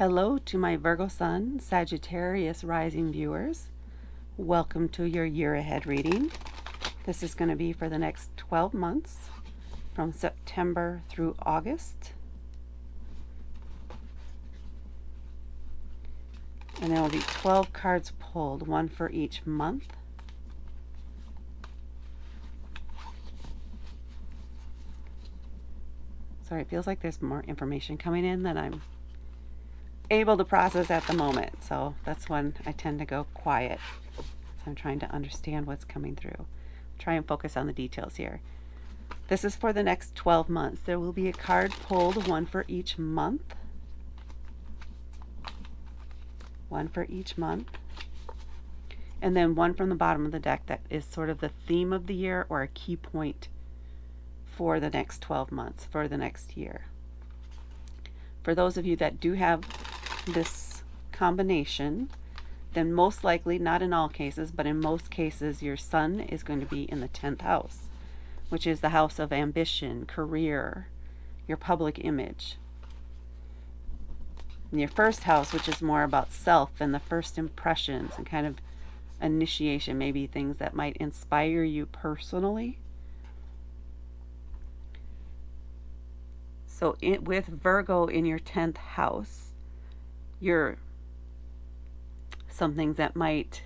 Hello to my Virgo Sun, Sagittarius Rising viewers. Welcome to your year ahead reading. This is going to be for the next 12 months from September through August. And there will be 12 cards pulled, one for each month. Sorry, it feels like there's more information coming in than I'm able to process at the moment, so that's when I tend to go quiet. So I'm trying to understand what's coming through. Try and focus on the details here. This is for the next 12 months. There will be a card pulled, one for each month. One for each month. And then one from the bottom of the deck that is sort of the theme of the year or a key point for the next 12 months, for the next year. For those of you that do have this combination, then most likely, not in all cases, but in most cases, your sun is going to be in the 10th house, which is the house of ambition, career, your public image. And your first house, which is more about self and the first impressions and kind of initiation, maybe things that might inspire you personally. So with Virgo in your 10th house, some things that might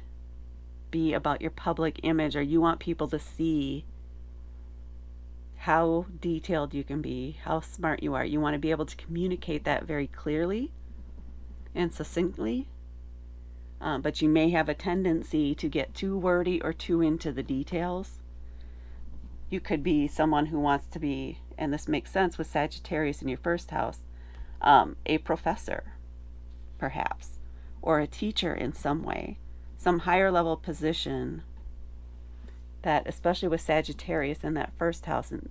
be about your public image, or you want people to see how detailed you can be, how smart you are. You want to be able to communicate that very clearly and succinctly, but you may have a tendency to get too wordy or too into the details. You could be someone who wants to be, and this makes sense with Sagittarius in your first house, a professor, perhaps, or a teacher in some way, some higher level position that, especially with Sagittarius in that first house, and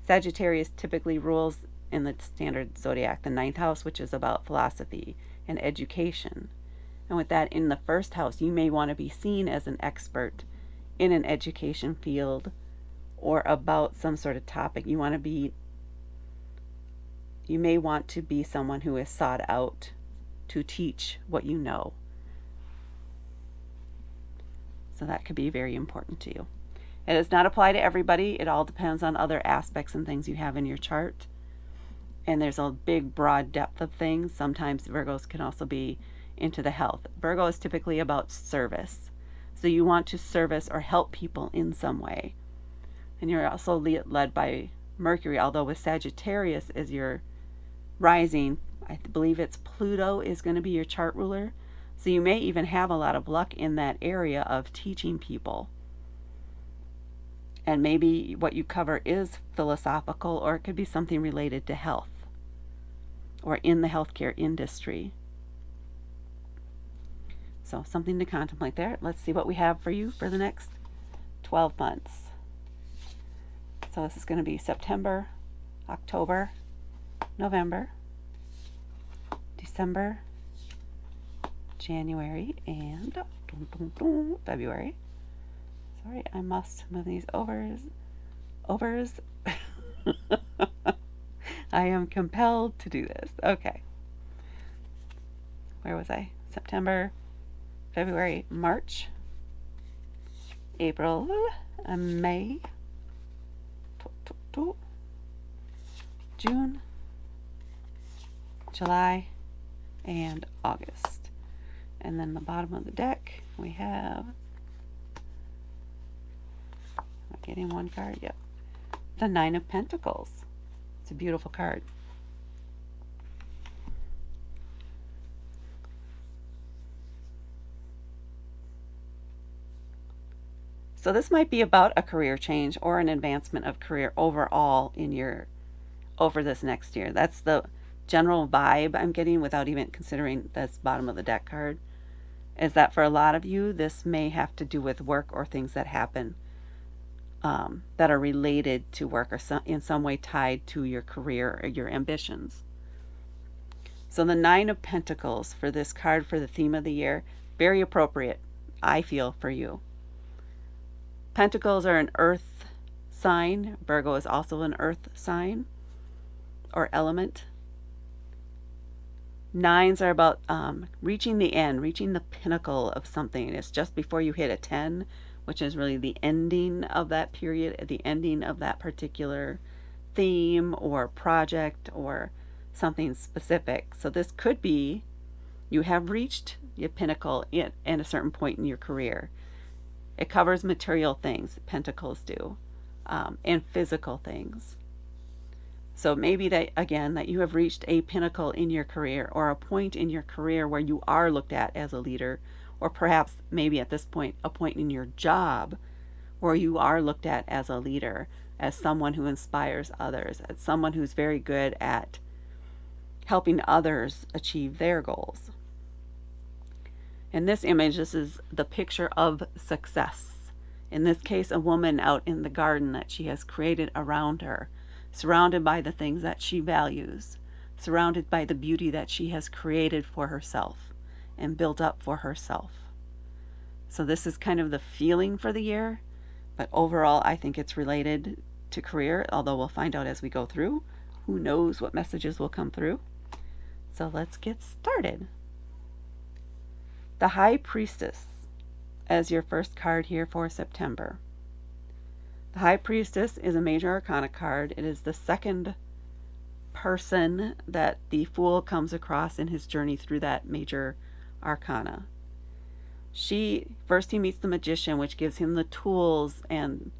Sagittarius typically rules in the standard zodiac, the 9th house, which is about philosophy and education. And with that in the first house, you may want to be seen as an expert in an education field or about some sort of topic. You may want to be someone who is sought out to teach what you know. So that could be very important to you. It does not apply to everybody. It all depends on other aspects and things you have in your chart. And there's a big, broad depth of things. Sometimes Virgos can also be into the health. Virgo is typically about service. So you want to service or help people in some way. And you're also led by Mercury, although with Sagittarius as your rising, I believe it's Pluto is going to be your chart ruler. So you may even have a lot of luck in that area of teaching people. And maybe what you cover is philosophical, or it could be something related to health or in the healthcare industry. So something to contemplate there. Let's see what we have for you for the next 12 months. So this is going to be September, October, November, December, January, and February. Sorry, I must move these overs. I am compelled to do this. Okay. Where was I? September, February, March, April, May, June, July, and August. And then the bottom of the deck, we have, am I getting one card? Yep. The 9 of Pentacles. It's a beautiful card. So this might be about a career change or an advancement of career overall over this next year. That's the general vibe I'm getting without even considering this bottom of the deck card, is that for a lot of you, this may have to do with work or things that happen that are related to work or in some way tied to your career or your ambitions. So the 9 of Pentacles for this card for the theme of the year, very appropriate, I feel, for you. Pentacles are an earth sign. Virgo is also an earth sign or element. Nines are about reaching the end, reaching the pinnacle of something. It's just before you hit a 10, which is really the ending of that period, the ending of that particular theme or project or something specific. So this could be you have reached your pinnacle at a certain point in your career. It covers material things, pentacles do, and physical things. So maybe that, again, that you have reached a pinnacle in your career or a point in your career where you are looked at as a leader, or perhaps maybe at this point, a point in your job where you are looked at as a leader, as someone who inspires others, as someone who's very good at helping others achieve their goals. In this image, this is the picture of success. In this case, a woman out in the garden that she has created around her, surrounded by the things that she values, surrounded by the beauty that she has created for herself and built up for herself. So this is kind of the feeling for the year, but overall I think it's related to career, although we'll find out as we go through. Who knows what messages will come through? So let's get started. The High Priestess as your first card here for September. The High Priestess is a major arcana card. It is the second person that the Fool comes across in his journey through that major arcana. First he meets the Magician, which gives him the tools and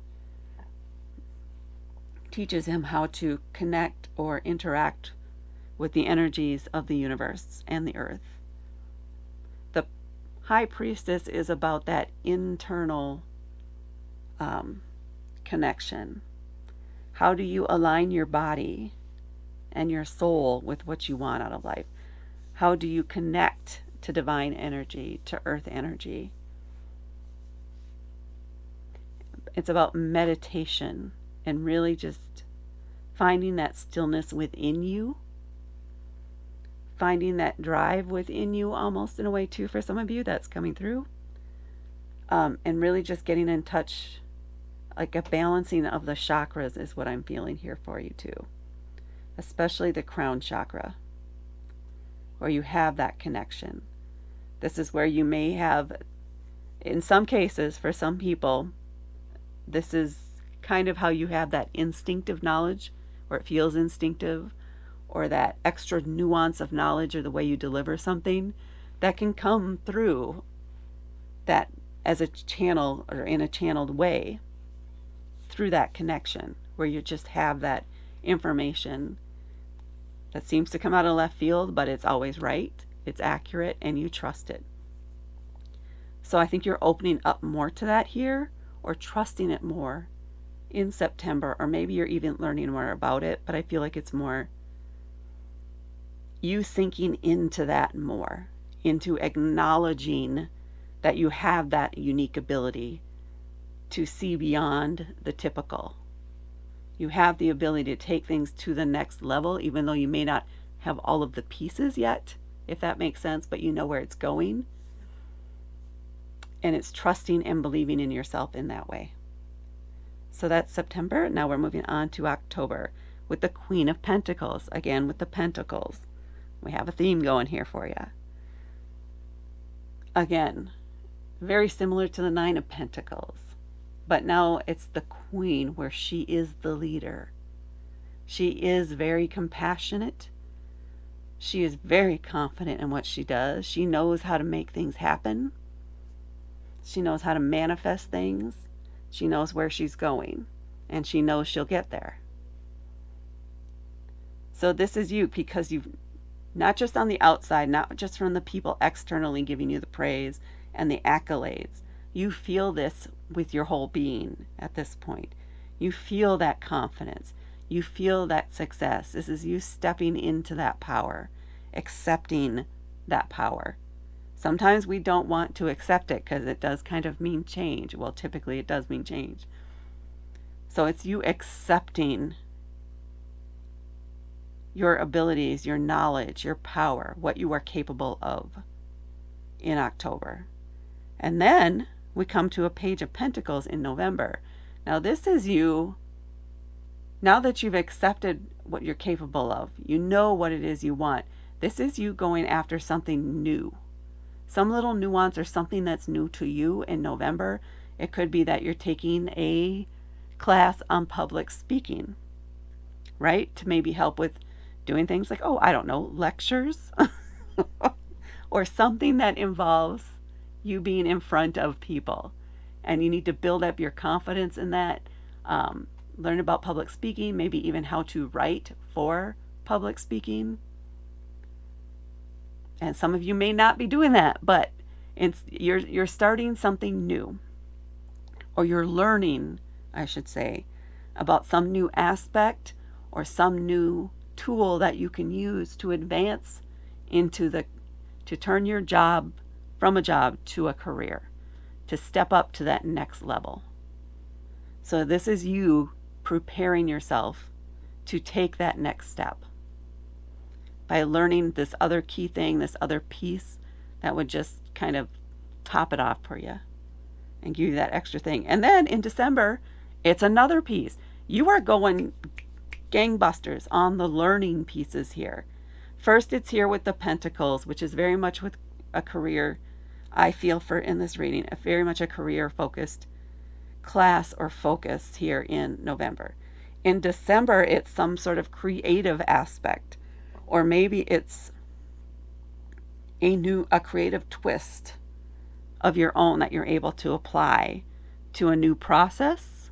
teaches him how to connect or interact with the energies of the universe and the earth. The High Priestess is about that internal connection. How do you align your body and your soul with what you want out of life? How do you connect to divine energy, to earth energy? It's about meditation and really just finding that stillness within you, finding that drive within you, almost in a way too for some of you that's coming through, and really just getting in touch. Like a balancing of the chakras is what I'm feeling here for you too. Especially the crown chakra, where you have that connection. This is where you may have, in some cases, for some people, this is kind of how you have that instinctive knowledge, or it feels instinctive, or that extra nuance of knowledge or the way you deliver something that can come through that as a channel or in a channeled way. Through that connection where you just have that information that seems to come out of left field, but it's always right, it's accurate, and you trust it. So I think you're opening up more to that here, or trusting it more in September, or maybe you're even learning more about it, but I feel like it's more you sinking into that more, into acknowledging that you have that unique ability to see beyond the typical. You have the ability to take things to the next level, even though you may not have all of the pieces yet, if that makes sense, but you know where it's going. And it's trusting and believing in yourself in that way. So that's September. Now we're moving on to October with the Queen of Pentacles. Again, with the Pentacles. We have a theme going here for you. Again, very similar to the Nine of Pentacles. But now it's the Queen, where she is the leader. She is very compassionate. She is very confident in what she does. She knows how to make things happen. She knows how to manifest things. She knows where she's going. And she knows she'll get there. So this is you, because you've, not just on the outside, not just from the people externally giving you the praise and the accolades. You feel this with your whole being at this point. You feel that confidence. You feel that success. This is you stepping into that power, accepting that power. Sometimes we don't want to accept it because it does kind of mean change. Well, typically it does mean change. So it's you accepting your abilities, your knowledge, your power, what you are capable of in October. And then we come to a Page of Pentacles in November. Now this is you, now that you've accepted what you're capable of, you know what it is you want, This is you going after something new, some little nuance or something that's new to you in November. It could be that you're taking a class on public speaking, right? To maybe help with doing things like, oh, I don't know, lectures or something that involves you being in front of people. And you need to build up your confidence in that. Learn about public speaking, maybe even how to write for public speaking. And some of you may not be doing that, but you're starting something new, or you're learning, I should say, about some new aspect or some new tool that you can use to advance to turn your job from a job to a career, to step up to that next level. So this is you preparing yourself to take that next step by learning this other key thing, this other piece that would just kind of top it off for you and give you that extra thing. And then in December, it's another piece. You are going gangbusters on the learning pieces here. First, it's here with the Pentacles, which is very much with a career, I feel, for in this reading, very much a career-focused class or focus here in November. In December, it's some sort of creative aspect, or maybe it's a creative twist of your own that you're able to apply to a new process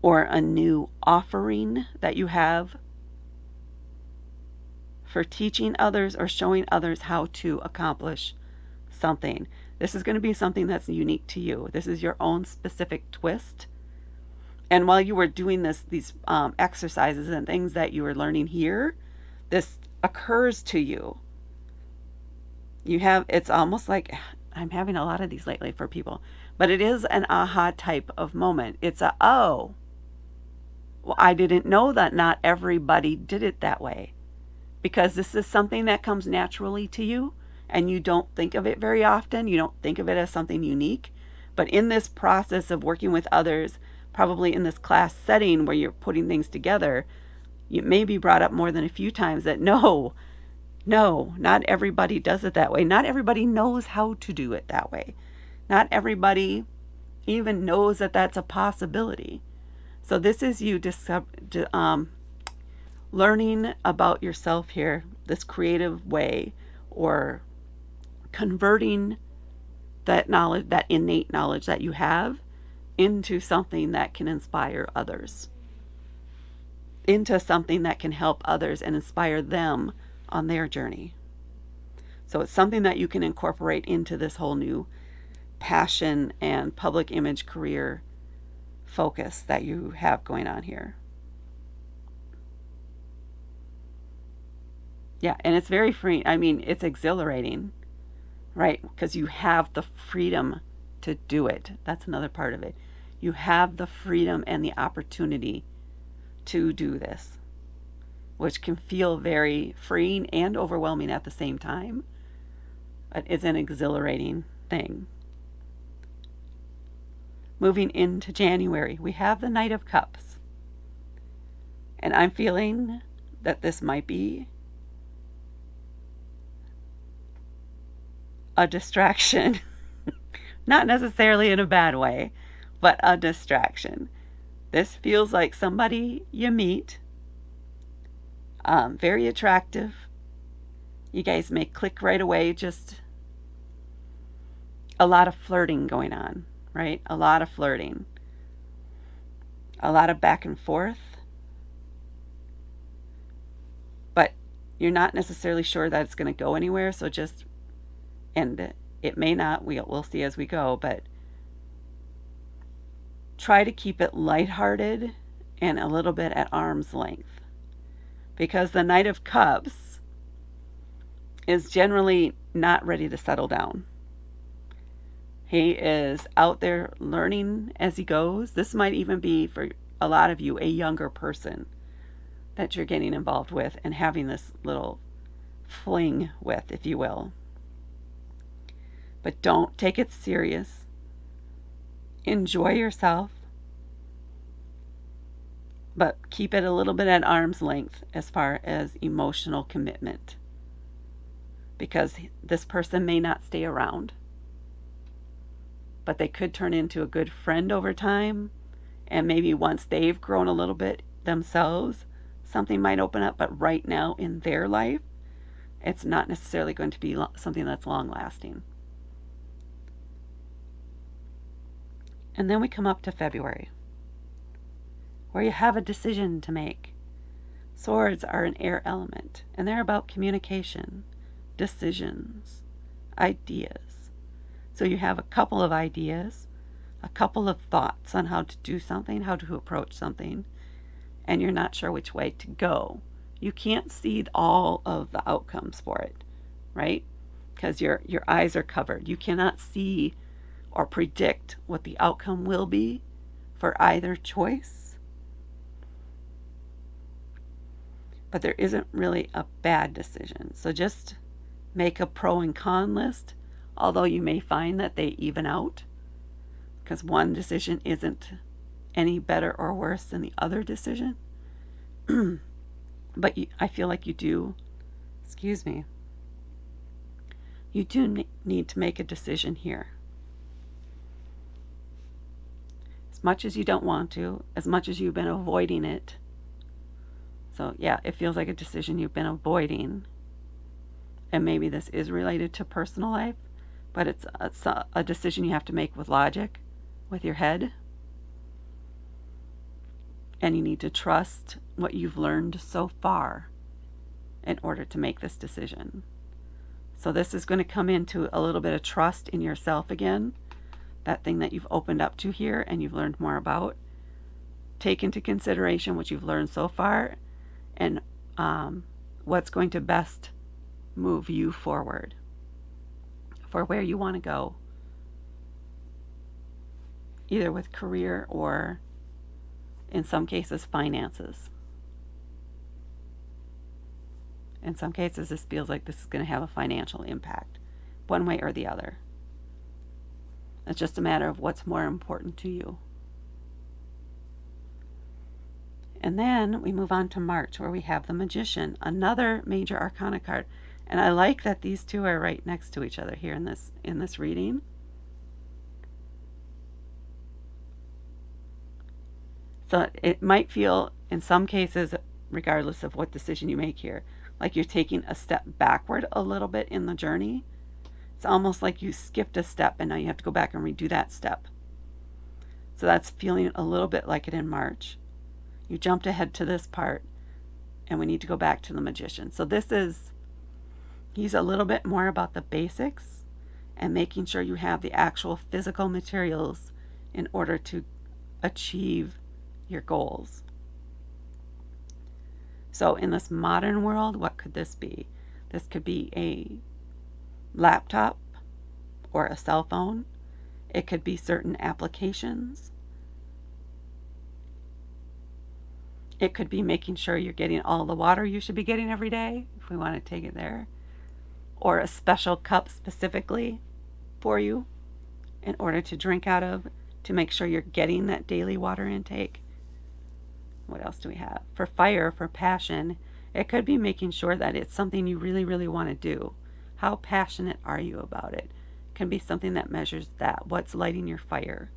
or a new offering that you have for teaching others or showing others how to accomplish something. This is going to be something that's unique to you. This is your own specific twist. And while you were doing these exercises and things that you were learning here, this occurs to you. It's almost like, I'm having a lot of these lately for people, but it is an aha type of moment. It's well, I didn't know that not everybody did it that way. Because this is something that comes naturally to you and you don't think of it very often. You don't think of it as something unique. But in this process of working with others, probably in this class setting where you're putting things together, you may be brought up more than a few times that no, not everybody does it that way. Not everybody knows how to do it that way. Not everybody even knows that that's a possibility. So this is you learning about yourself here, this creative way, or converting that knowledge, that innate knowledge that you have, into something that can inspire others, into something that can help others and inspire them on their journey. So it's something that you can incorporate into this whole new passion and public image career focus that you have going on here. Yeah, and it's very free. I mean, it's exhilarating, right? Because you have the freedom to do it. That's another part of it. You have the freedom and the opportunity to do this, which can feel very freeing and overwhelming at the same time, but it's an exhilarating thing. Moving into January, we have the Knight of Cups. And I'm feeling that this might be a distraction. Not necessarily in a bad way, but a distraction. This feels like somebody you meet, very attractive. You guys may click right away, just a lot of flirting going on, right? A lot of flirting. A lot of back and forth. But you're not necessarily sure that it's going to go anywhere, so just end it. It may not. We'll see as we go, but try to keep it lighthearted and a little bit at arm's length. Because the Knight of Cups is generally not ready to settle down. He is out there learning as he goes. This might even be, for a lot of you, a younger person that you're getting involved with and having this little fling with, if you will. But don't take it serious. Enjoy yourself. but keep it a little bit at arm's length as far as emotional commitment, because this person may not stay around, but they could turn into a good friend over time. And maybe once they've grown a little bit themselves, something might open up. But right now in their life, it's not necessarily going to be something that's long lasting. And then we come up to February, where you have a decision to make. Swords are an air element, and they're about communication, decisions, ideas. So you have a couple of ideas, a couple of thoughts on how to do something, how to approach something, and you're not sure which way to go. You can't see all of the outcomes for it, right? Because your eyes are covered. You cannot see or predict what the outcome will be for either choice. But there isn't really a bad decision. So just make a pro and con list, although you may find that they even out, because one decision isn't any better or worse than the other decision. But I feel like you do, you do need to make a decision here. As much as you don't want to, as much as you've been avoiding it. So yeah, it feels like a decision you've been avoiding. And maybe this is related to personal life, but it's a decision you have to make with logic, with your head. And you need to trust what you've learned so far in order to make this decision. So this is going to come into a little bit of trust in yourself again. That thing that you've opened up to here and you've learned more about. Take into consideration what you've learned so far and what's going to best move you forward for where you want to go, either with career or, in some cases, finances. In some cases, this feels like this is going to have a financial impact, one way or the other. It's just a matter of what's more important to you. And then we move on to March, where we have the Magician, another major arcana card. And I like that these two are right next to each other here in this reading. So it might feel, in some cases, regardless of what decision you make here, like you're taking a step backward a little bit in the journey. It's almost like you skipped a step and now you have to go back and redo that step. So that's feeling a little bit like it in March. You jumped ahead to this part and we need to go back to the Magician. So he's a little bit more about the basics and making sure you have the actual physical materials in order to achieve your goals. So in this modern world, what could this be? This could be a laptop or a cell phone. It could be certain applications. It could be making sure you're getting all the water you should be getting every day, if we want to take it there. Or a special cup specifically for you in order to drink out of, to make sure you're getting that daily water intake. What else do we have? For fire, for passion, it could be making sure that it's something you really, really want to do. How passionate are you about it? It can be something that measures that. What's lighting your fire?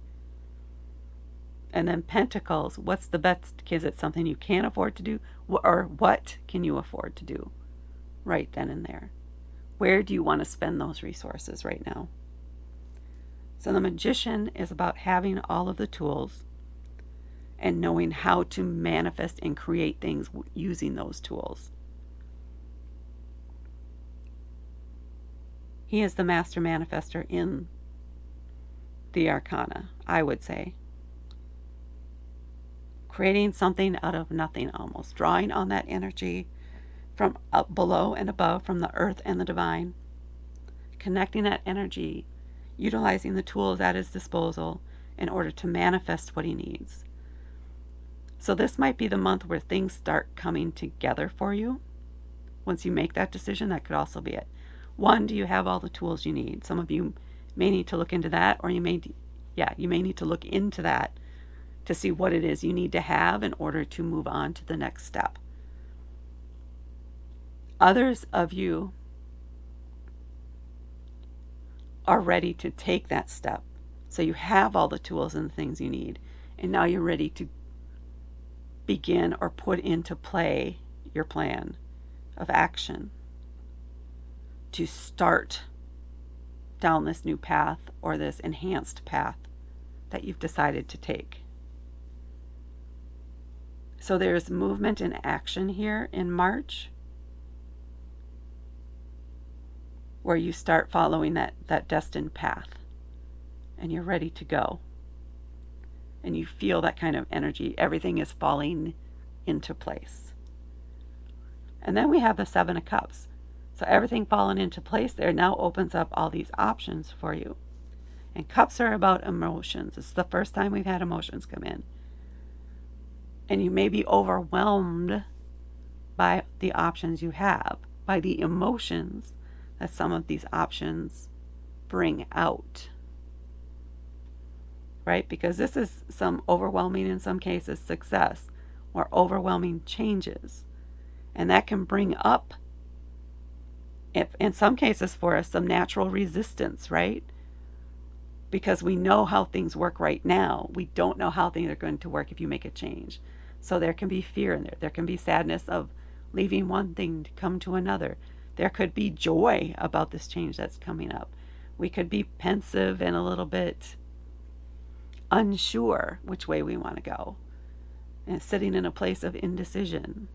And then Pentacles, what's the best? Is it something you can't afford to do? Or what can you afford to do right then and there? Where do you want to spend those resources right now? So the Magician is about having all of the tools and knowing how to manifest and create things using those tools. He is the master manifester in the Arcana, I would say. Creating something out of nothing almost. Drawing on that energy from up below and above, from the earth and the divine. Connecting that energy, utilizing the tools at his disposal in order to manifest what he needs. So this might be the month where things start coming together for you. Once you make that decision, that could also be it. One, do you have all the tools you need? Some of you may need to look into that, or you may need to look into that to see what it is you need to have in order to move on to the next step. Others of you are ready to take that step. So you have all the tools and the things you need, and now you're ready to begin or put into play your plan of action to start down this new path or this enhanced path that you've decided to take. So there's movement and action here in March, where you start following that destined path and you're ready to go. And you feel that kind of energy. Everything is falling into place. And then we have the Seven of Cups. So everything falling into place there now opens up all these options for you. And cups are about emotions. It's the first time we've had emotions come in. And you may be overwhelmed by the options you have, by the emotions that some of these options bring out. Right? Because this is some overwhelming, in some cases, success or overwhelming changes. And that can bring up, if, in some cases for us, some natural resistance, right? Because we know how things work right now. We don't know how things are going to work if you make a change. So there can be fear in there. There can be sadness of leaving one thing to come to another. There could be joy about this change that's coming up. We could be pensive and a little bit unsure which way we want to go, and sitting in a place of indecision.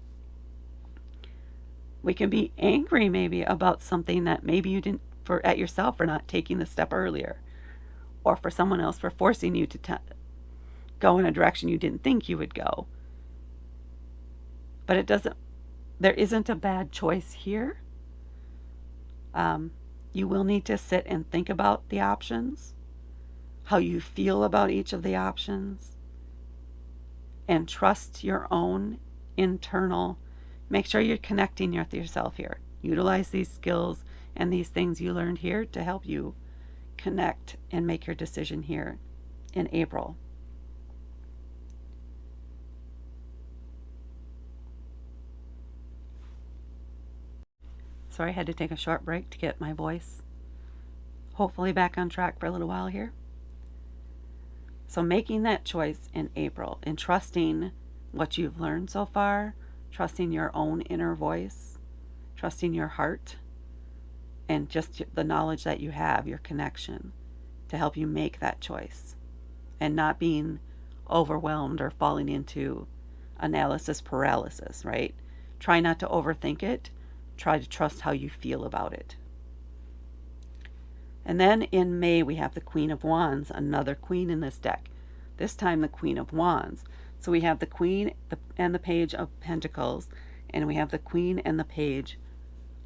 We can be angry maybe about something that maybe you didn't, for at yourself for not taking the step earlier, or for someone else for forcing you to go in a direction you didn't think you would go. But there isn't a bad choice here. You will need to sit and think about the options, how you feel about each of the options, and trust your own internal. Make sure you're connecting with yourself here. Utilize these skills and these things you learned here to help you connect and make your decision here in April. Sorry, I had to take a short break to get my voice hopefully back on track for a little while here. So making that choice in April and trusting what you've learned so far, trusting your own inner voice, trusting your heart, and just the knowledge that you have, your connection, to help you make that choice. And not being overwhelmed or falling into analysis paralysis, right? Try not to overthink it. Try to trust how you feel about it. And then in May, we have the Queen of Wands, another queen in this deck. This time the Queen of Wands. So we have the Queen and the Page of Pentacles, and we have the Queen and the Page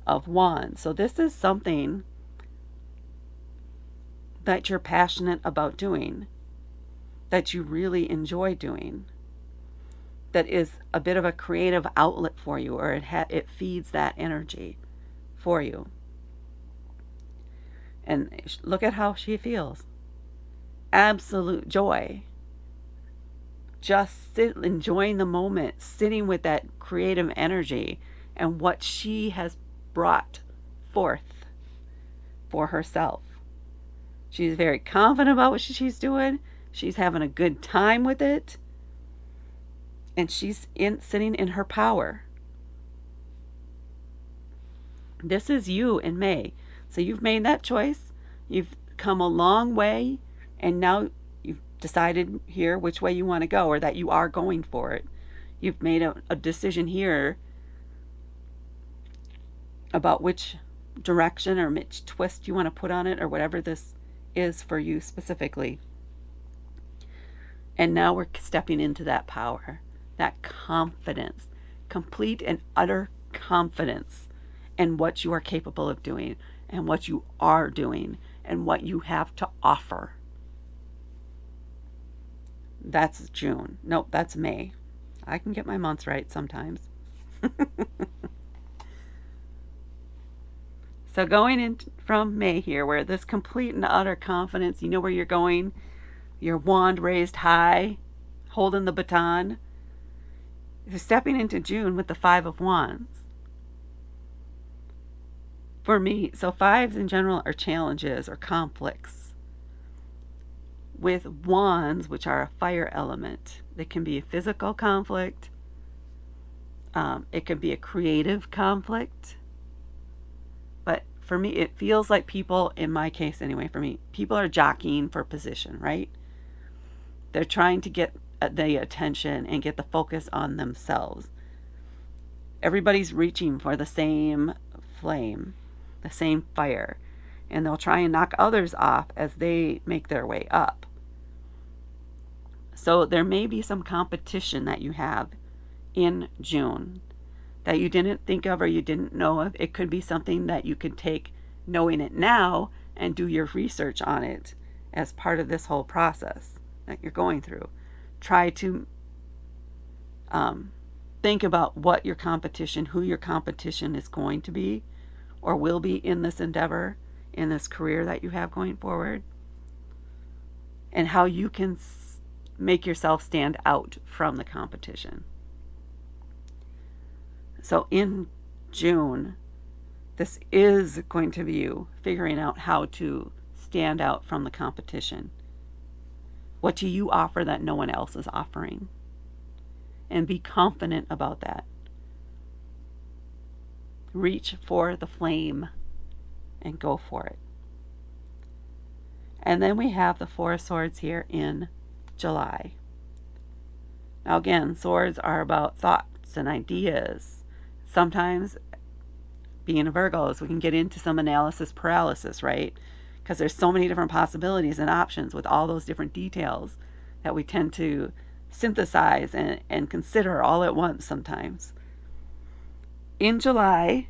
of Wands. So this is something that you're passionate about doing, that you really enjoy doing, that is a bit of a creative outlet for you, or it feeds that energy for you. And look at how she feels. Absolute joy. Just enjoying the moment, sitting with that creative energy and what she has brought forth for herself. She's very confident about what she's doing. She's having a good time with it. And she's sitting in her power. This is you in May. So you've made that choice. You've come a long way. And now you've decided here which way you want to go, or that you are going for it. You've made a decision here about which direction or which twist you want to put on it, or whatever this is for you specifically. And now we're stepping into that power, that confidence, complete and utter confidence in what you are capable of doing and what you are doing and what you have to offer. That's June. Nope, that's May. I can get my months right sometimes. So going in from May here, where this complete and utter confidence, you know where you're going, your wand raised high, holding the baton. You're stepping into June with the Five of Wands. For me, so fives in general are challenges or conflicts. With wands, which are a fire element, they can be a physical conflict. It can be a creative conflict. But for me, it feels like people, in my case anyway, for me, people are jockeying for position, right? They're trying to get the attention and get the focus on themselves. Everybody's reaching for the same flame, the same fire, and they'll try and knock others off as they make their way up. So there may be some competition that you have in June that you didn't think of or you didn't know of. It could be something that you could take knowing it now and do your research on it as part of this whole process that you're going through. Try to think about what your competition, who your competition is going to be or will be in this endeavor, in this career that you have going forward, and how you can make yourself stand out from the competition. So in June, this is going to be you figuring out how to stand out from the competition. What do you offer that no one else is offering? And be confident about that. Reach for the flame and go for it. And then we have the Four of Swords here in July. Now again, swords are about thoughts and ideas. Sometimes, being a Virgos, we can get into some analysis paralysis, right? Because there's so many different possibilities and options with all those different details that we tend to synthesize and consider all at once sometimes. In July,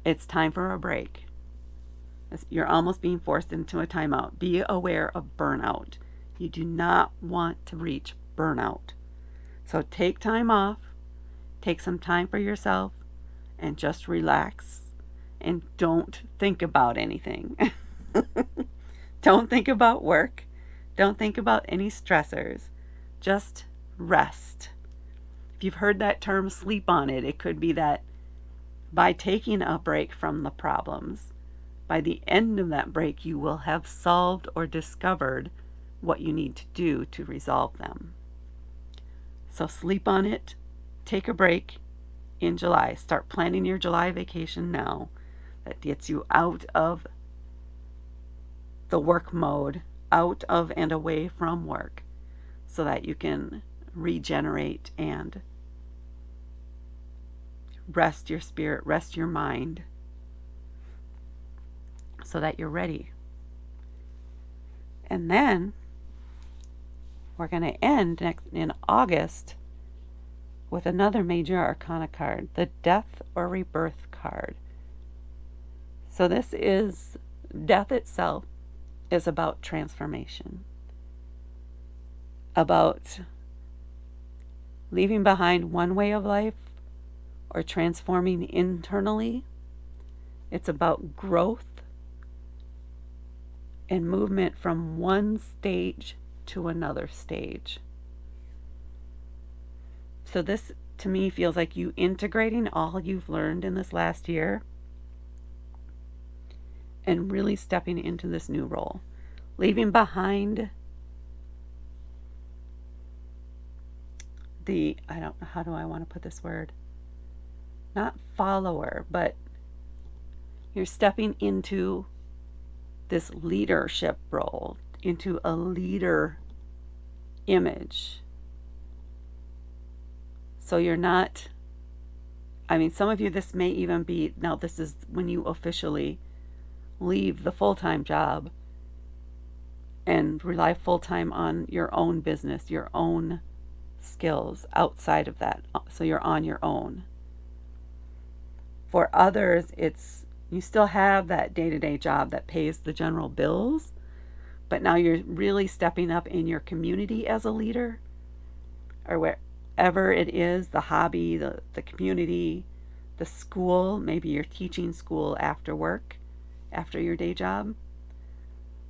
it's time for a break. You're almost being forced into a timeout. Be aware of burnout. You do not want to reach burnout. So take time off. Take some time for yourself and just relax and don't think about anything. Don't think about work. Don't think about any stressors. Just rest. If you've heard that term sleep on it, it could be that by taking a break from the problems, by the end of that break, you will have solved or discovered what you need to do to resolve them. So sleep on it. Take a break in July. Start planning your July vacation now. That gets you out of the work mode, out of and away from work, so that you can regenerate and rest your spirit, rest your mind, so that you're ready. And then we're going to end next in August with another major arcana card, the Death or Rebirth card. So this is, death itself is about transformation, about leaving behind one way of life or transforming internally. It's about growth and movement from one stage to another stage. So this, to me, feels like you integrating all you've learned in this last year and really stepping into this new role. Leaving behind the, I don't know, how do I want to put this word? Not follower, but you're stepping into this leadership role, into a leader image. So you're not, I mean, some of you, this may even be, now this is when you officially leave the full-time job and rely full-time on your own business, your own skills outside of that. So you're on your own. For others, it's, you still have that day-to-day job that pays the general bills, but now you're really stepping up in your community as a leader, or wherever it is, the hobby, the community, the school. Maybe you're teaching school after work, after your day job,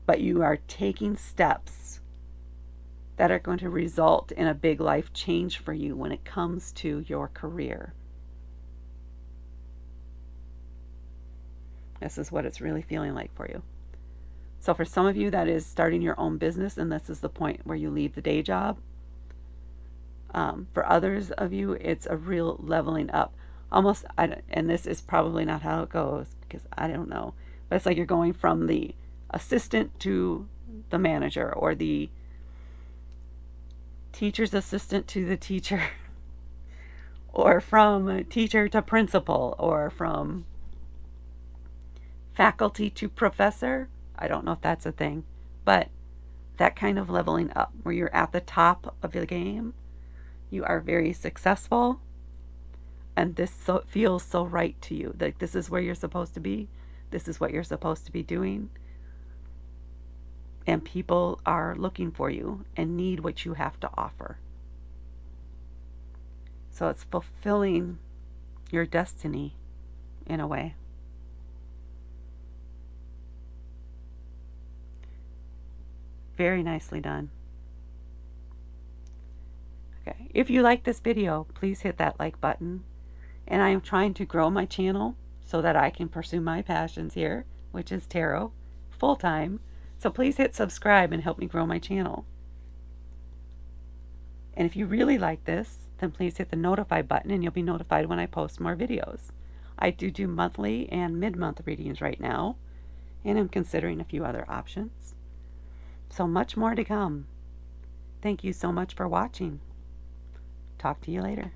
but you are taking steps that are going to result in a big life change for you when it comes to your career. This is what it's really feeling like for you. So for some of you, that is starting your own business, and this is the point where you leave the day job. For others of you, it's a real leveling up. Almost, and this is probably not how it goes because I don't know, but it's like you're going from the assistant to the manager, or the teacher's assistant to the teacher, or from teacher to principal, or from faculty to professor. I don't know if that's a thing, but that kind of leveling up where you're at the top of the game. You are very successful, and this feels so right to you. Like this is where you're supposed to be. This is what you're supposed to be doing. And people are looking for you and need what you have to offer. So it's fulfilling your destiny in a way. Very nicely done. Okay, if you like this video, please hit that like button. And I am trying to grow my channel so that I can pursue my passions here, which is tarot, full time. So please hit subscribe and help me grow my channel. And if you really like this, then please hit the notify button and you'll be notified when I post more videos. I do monthly and mid-month readings right now, and I'm considering a few other options. So much more to come. Thank you so much for watching. Talk to you later.